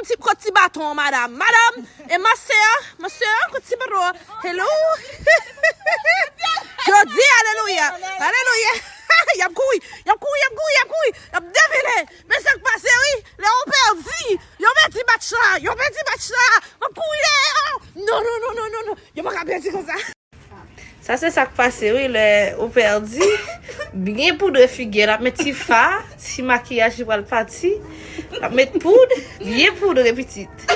Petit bâton, madame. Madame, et ma soeur, petit bâton. Hello. Je dis alléluia. Alléluia. Y'a couille. Y'a deviné. Mais ça qui passe, oui. Là, on perdu. Y'a un petit match là. Ma couille. Non. Y'a pas qu'à perdre comme ça. Ça, c'est ça qui passe, oui. On perdu. Bien poudre figure. La mettre fa. Si maquillage va le parti. La mettre poudre. Bien poudre petite.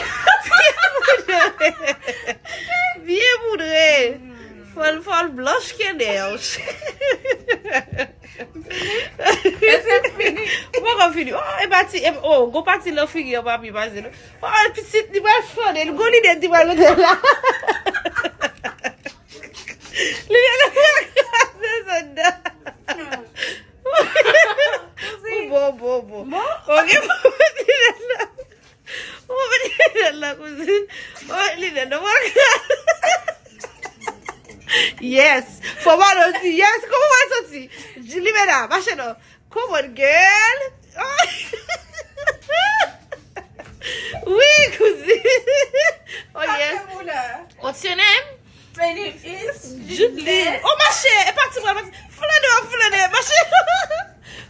Bien poudre. Faut blanche qui est Pourquoi on finit? Oh, et parti. Oh, go parti la figure, papi, vas-y. Oh, le petit, il va faire. Le gars, il va le mettre là. Bon. Ok, yes. For one of the yes, come on, Soti. Julie Meda, Machino. Come on, girl. Oui, cousine. Oh, yes. What's your name? My name is Judie. Oh, ma chère. Et parti, Fulane, ma chère.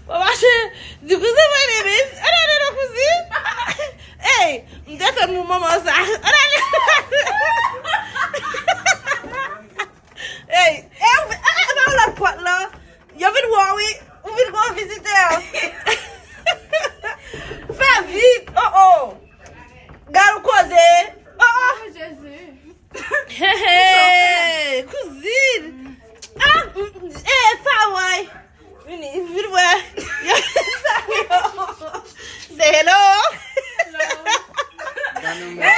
Oh, ma chère. Du coup, c'est my name is. Oh, cousine. Hey, that's a new mama. Hey, la pote là. Y'a vu de voir, oui. On vient de visiter. Fais vite. Oh. Garde causer. Oh. Jésus. Hey, cousine. Ça, ouais. Vite, ouais. Say hello. Hello.